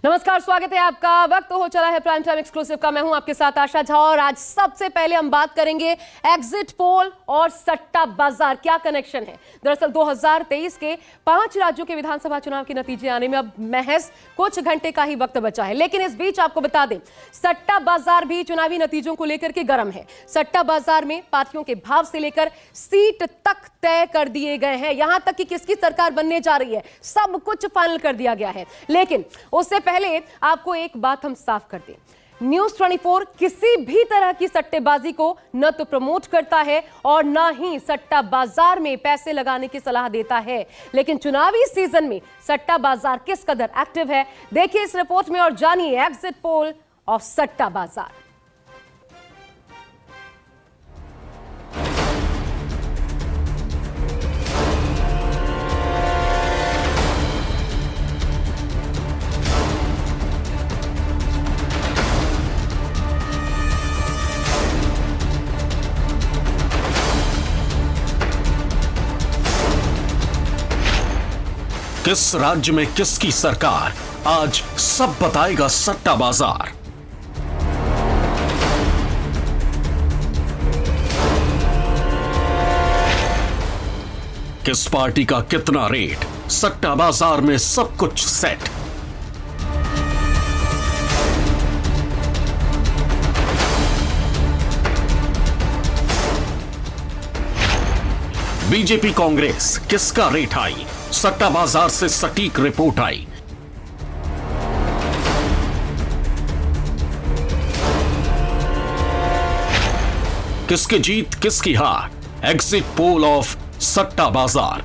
नमस्कार, स्वागत है आपका। वक्त हो चला है प्राइम टाइम एक्सक्लूसिव का। मैं हूं आपके साथ आशा झा और आज सबसे पहले हम बात करेंगे एग्जिट पोल और सट्टा बाजार, क्या कनेक्शन है। दरअसल 2023 के 5 राज्यों के विधानसभा चुनाव के नतीजे आने में अब महज कुछ घंटे का ही वक्त बचा है, लेकिन इस बीच आपको बता दें सट्टा बाजार भी चुनावी नतीजों को लेकर के गर्म है। सट्टा बाजार में पार्टियों के भाव से लेकर सीट तक तय कर दिए गए हैं, यहां तक कि किसकी सरकार बनने जा रही है सब कुछ फाइनल कर दिया गया है। लेकिन उससे पहले आपको एक बात हम साफ कर दें, न्यूज़ 24 किसी भी तरह की सट्टेबाजी को न तो प्रमोट करता है और न ही सट्टा बाजार में पैसे लगाने की सलाह देता है। लेकिन चुनावी सीजन में सट्टा बाजार किस कदर एक्टिव है, देखिए इस रिपोर्ट में और जानिए एग्जिट पोल ऑफ सट्टा बाजार। किस राज्य में किसकी सरकार, आज सब बताएगा सट्टा बाजार। किस पार्टी का कितना रेट, सट्टा बाजार में सब कुछ सेट। बीजेपी कांग्रेस किसका रेट आई, सट्टा बाजार से सटीक रिपोर्ट आई। किसकी जीत किसकी हार, एग्जिट पोल ऑफ सट्टा बाजार।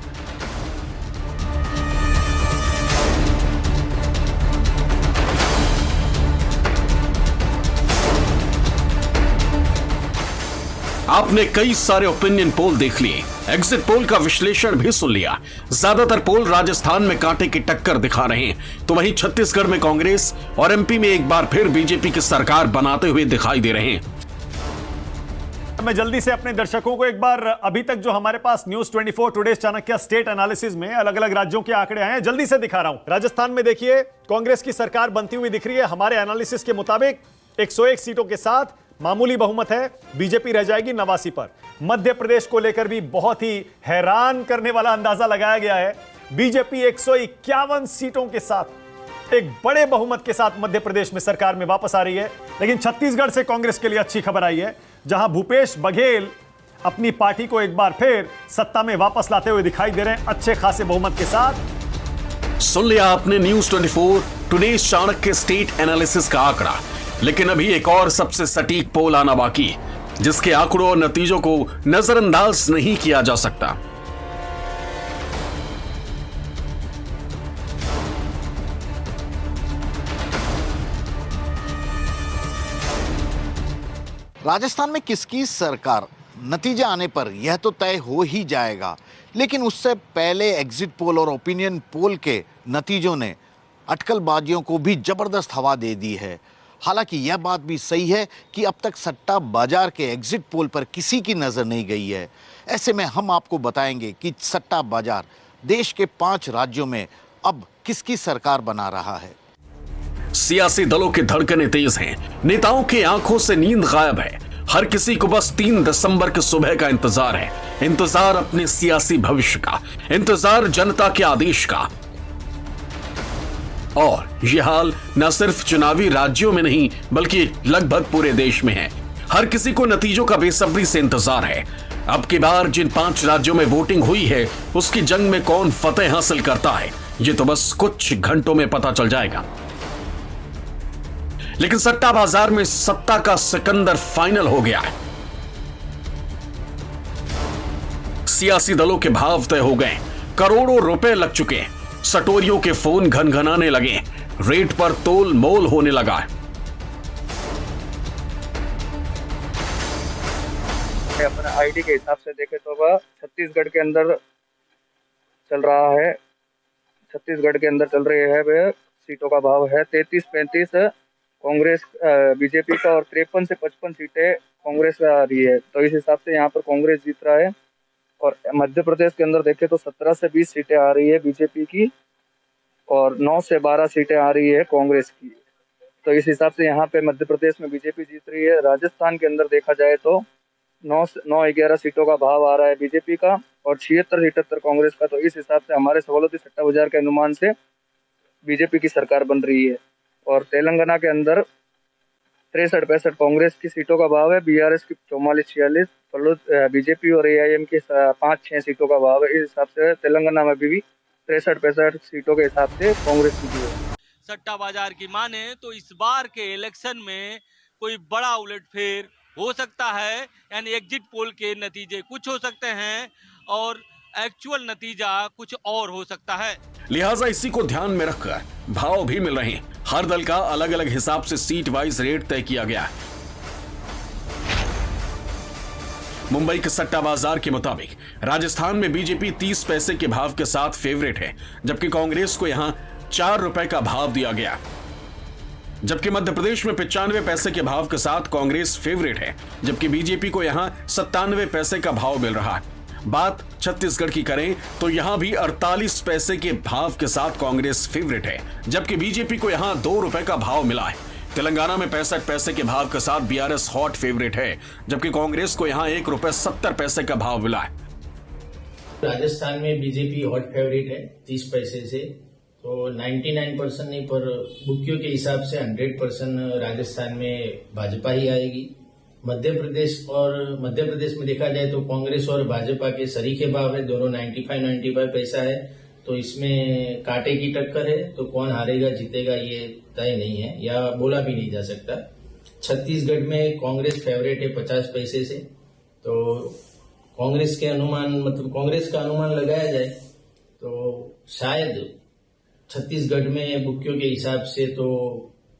आपने कई सारे ओपिनियन पोल देख लिए, एग्जिट पोल का विश्लेषण भी सुन लिया। ज्यादातर पोल राजस्थान में कांटे की टक्कर दिखा रहे हैं, तो वहीं छत्तीसगढ़ में कांग्रेस और एमपी में एक बार फिर बीजेपी की सरकार बनाते हुए दिखाई दे रहे हैं। मैं जल्दी से अपने दर्शकों को एक बार अभी तक जो हमारे पास news 24 today's Chanakya state analysis में अलग अलग राज्यों के आंकड़े आए हैं, जल्दी से दिखा रहा हूं। राजस्थान में देखिए कांग्रेस की सरकार बनती हुई दिख रही है। हमारे एनालिसिस के मुताबिक 101 सीटों के साथ मामूली बहुमत है, बीजेपी रह जाएगी 89 पर। मध्य प्रदेश को लेकर भी बहुत ही हैरान करने वाला अंदाजा लगाया गया है। बीजेपी 151 सीटों के साथ एक बड़े बहुमत के साथ मध्य प्रदेश में सरकार में वापस आ रही है। लेकिन छत्तीसगढ़ से कांग्रेस के लिए अच्छी खबर आई है, जहां भूपेश बघेल अपनी पार्टी को एक बार फिर सत्ता में वापस लाते हुए दिखाई दे रहे हैं अच्छे खासे बहुमत के साथ। सुन लिया आपने news 24 today's Chanakya state analysis का आंकड़ा, लेकिन अभी एक और सबसे सटीक पोल आना बाकी है, जिसके आंकड़ों और नतीजों को नजरअंदाज नहीं किया जा सकता। राजस्थान में किसकी सरकार, नतीजे आने पर यह तो तय हो ही जाएगा, लेकिन उससे पहले एग्जिट पोल और ओपिनियन पोल के नतीजों ने अटकलबाजियों को भी जबरदस्त हवा दे दी है। हालांकि यह बात भी सही है कि अब तक सट्टा बाजार के एग्जिट पोल पर किसी की नजर नहीं गई है। ऐसे में हम आपको बताएंगे कि सट्टा बाजार देश के 5 राज्यों में अब किसकी सरकार बना रहा है। सियासी दलों की धड़कनें तेज हैं, नेताओं की आंखों से नींद गायब है। हर किसी को बस 3 दिसंबर की सुबह का इंतजार है, इंतजार अपने सियासी भविष्य का, इंतजार जनता के आदेश का। और यह हाल न सिर्फ चुनावी राज्यों में नहीं बल्कि लगभग पूरे देश में है। हर किसी को नतीजों का बेसब्री से इंतजार है। अब की बार जिन 5 राज्यों में वोटिंग हुई है, उसकी जंग में कौन फतेह हासिल करता है, ये तो बस कुछ घंटों में पता चल जाएगा। लेकिन सट्टा बाजार में सत्ता का सिकंदर फाइनल हो गया है। सियासी दलों के भाव तय हो गए, करोड़ों रुपए लग चुके हैं, सटोरियों के फोन घनघनाने लगे, रेट पर तोल मोल होने लगा। अपने आईडी के हिसाब से देखें तो वह छत्तीसगढ़ के अंदर चल रहा है, छत्तीसगढ़ के अंदर चल रही है। वह सीटों का भाव है 33-35 कांग्रेस बीजेपी का और 53 से 55 सीटें कांग्रेस का आ रही है। तो इस हिसाब से यहाँ पर कांग्रेस जीत रहा है। और मध्य प्रदेश के अंदर देखें तो 17 से 20 सीटें आ रही है बीजेपी की और 9 से 12 सीटें आ रही है कांग्रेस की। तो इस हिसाब से यहाँ पे मध्य प्रदेश में बीजेपी जीत रही है। राजस्थान के अंदर देखा जाए तो 9-11 सीटों का भाव आ रहा है बीजेपी का और 76-77 कांग्रेस का। तो इस हिसाब से हमारे सवलती सट्टा बाजार के अनुमान से बीजेपी की सरकार बन रही है। और तेलंगाना के अंदर 63-65 कांग्रेस की सीटों का भाव है, बीआरएस की 44-46, बीजेपी और एआईएम की 5-6 सीटों का भाव है। इस हिसाब से तेलंगाना में भी 63-65 सीटों के हिसाब से कांग्रेस की है। सट्टा बाजार की माने तो इस बार के इलेक्शन में कोई बड़ा उलटफेर हो सकता है, यानी एग्जिट पोल के नतीजे कुछ हो सकते हैं और एक्चुअल नतीजा कुछ और हो सकता है। लिहाजा इसी को ध्यान में रखकर भाव भी मिल रहे हैं। हर दल का अलग अलग हिसाब से सीट वाइज रेट तय किया गया है। मुंबई के सट्टा बाजार के मुताबिक राजस्थान में बीजेपी 30 पैसे के भाव के साथ फेवरेट है, जबकि कांग्रेस को यहां 4 रुपए का भाव दिया गया। जबकि मध्य प्रदेश में 95 पैसे के भाव के साथ कांग्रेस फेवरेट है, जबकि बीजेपी को यहां 97 पैसे का भाव मिल रहा है। बात छत्तीसगढ़ की करें तो यहां भी 48 पैसे के भाव के साथ कांग्रेस फेवरेट है, जबकि बीजेपी को यहां 2 रुपए का भाव मिला है। तेलंगाना में 65 पैसे के भाव के साथ बीआरएस हॉट फेवरेट है, जबकि कांग्रेस को यहां 1 रुपए 70 पैसे का भाव मिला है। राजस्थान में बीजेपी हॉट फेवरेट है 30 पैसे से, तो 99% नहीं पर बुकियों के हिसाब से 100% राजस्थान में भाजपा ही आएगी। मध्य प्रदेश में देखा जाए तो कांग्रेस और भाजपा के सरीखे भाव है, दोनों 95 पैसा है, तो इसमें कांटे की टक्कर है। तो कौन हारेगा जीतेगा ये तय नहीं है या बोला भी नहीं जा सकता। छत्तीसगढ़ में कांग्रेस फेवरेट है 50 पैसे से, तो कांग्रेस का अनुमान लगाया जाए तो शायद छत्तीसगढ़ में बुकियों के हिसाब से तो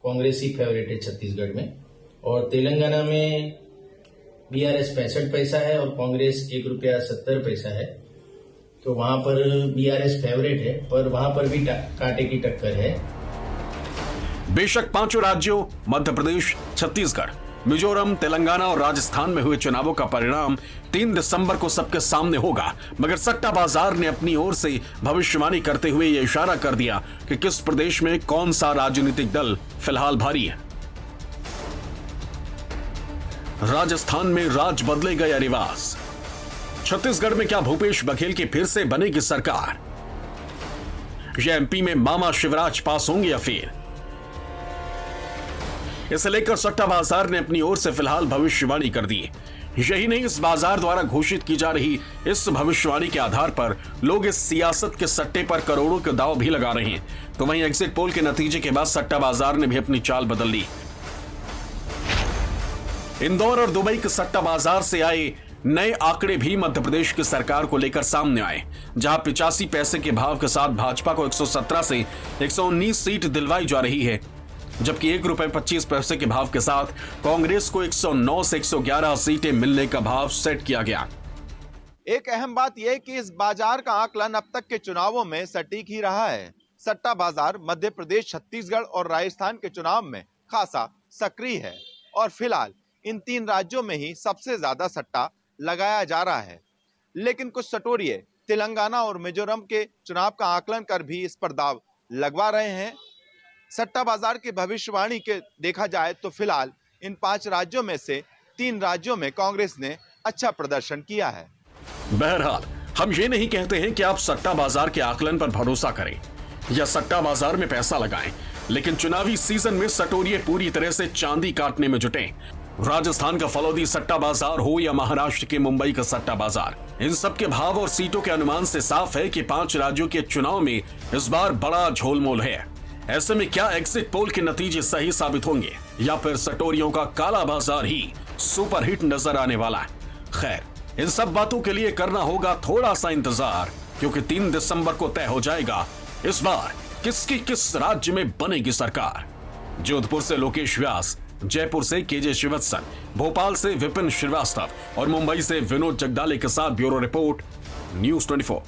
कांग्रेस ही फेवरेट है छत्तीसगढ़ में। और तेलंगाना में बीआरएस 65 पैसा है और कांग्रेस 1 रुपया 70 पैसा है, तो वहां पर बीआरएस फेवरेट है, पर वहां पर भी कांटे की टक्कर है। बेशक पांचों राज्यों मध्य प्रदेश, छत्तीसगढ़, मिजोरम, तेलंगाना और राजस्थान में हुए चुनावों का परिणाम 3 दिसंबर को सबके सामने होगा, मगर सट्टा बाजार ने अपनी ओर से भविष्यवाणी करते हुए यह इशारा कर दिया कि किस प्रदेश में कौन सा राजनीतिक दल फिलहाल भारी है। राजस्थान में राज बदलेगा या रिवाज? छत्तीसगढ़ में क्या भूपेश बघेल की फिर से बनेगी सरकार? या एमपी में मामा शिवराज पास होंगे या फिर? इसे लेकर सट्टा बाजार ने अपनी ओर से फिलहाल भविष्यवाणी कर दी। यही नहीं, इस बाजार द्वारा घोषित की जा रही इस भविष्यवाणी के आधार पर लोग इस सियासत के सट्टे पर करोड़ों के दांव भी लगा रहे हैं। तो वहीं एग्जिट पोल के नतीजे के बाद सट्टा बाजार ने भी अपनी चाल बदल ली। इंदौर और दुबई के सट्टा बाजार से आए नए आंकड़े भी मध्य प्रदेश की सरकार को लेकर सामने आए, जहां 85 पैसे के भाव के साथ भाजपा को 117 से 119 सीट दिलवाई जा रही है, जबकि 1 रुपए 25 पैसे के भाव के साथ कांग्रेस को 109 से 111 सीटें मिलने का भाव सेट किया गया। एक अहम बात यह कि इस बाजार का आकलन अब तक के चुनावों में सटीक ही रहा है। सट्टा बाजार मध्य प्रदेश, छत्तीसगढ़ और राजस्थान के चुनाव में खासा सक्रिय है और फिलहाल इन 3 राज्यों में ही सबसे ज्यादा सट्टा लगाया जा रहा है। लेकिन कुछ सटोरिये तेलंगाना और मिजोरम के चुनाव का आकलन कर भी इस पर दाव लगवा रहे हैं। सट्टा बाजार की भविष्यवाणी के देखा जाए तो फिलहाल इन 5 राज्यों में से 3 राज्यों में कांग्रेस ने अच्छा प्रदर्शन किया है। बहरहाल हम ये नहीं कहते हैं कि आप सट्टा बाजार के आकलन पर भरोसा करें या सट्टा बाजार में पैसा लगाएं, लेकिन चुनावी सीजन में सटोरिये पूरी तरह से चांदी काटने में जुटे। राजस्थान का फलौदी सट्टा बाजार हो या महाराष्ट्र के मुंबई का सट्टा बाजार, इन सब के भाव और सीटों के अनुमान से साफ है कि 5 राज्यों के चुनाव में इस बार बड़ा झोलमोल है। ऐसे में क्या एग्जिट पोल के नतीजे सही साबित होंगे या फिर सटोरियों का काला बाजार ही सुपरहिट नजर आने वाला है? खैर, इन सब बातों के लिए करना होगा थोड़ा सा इंतजार, क्योंकि 3 दिसंबर को तय हो जाएगा इस बार किसकी किस राज्य में बनेगी सरकार। जोधपुर से लोकेश व्यास, जयपुर से केजे श्रीवत्सन, भोपाल से विपिन श्रीवास्तव और मुंबई से विनोद जगदाले के साथ ब्यूरो रिपोर्ट, न्यूज़ 24।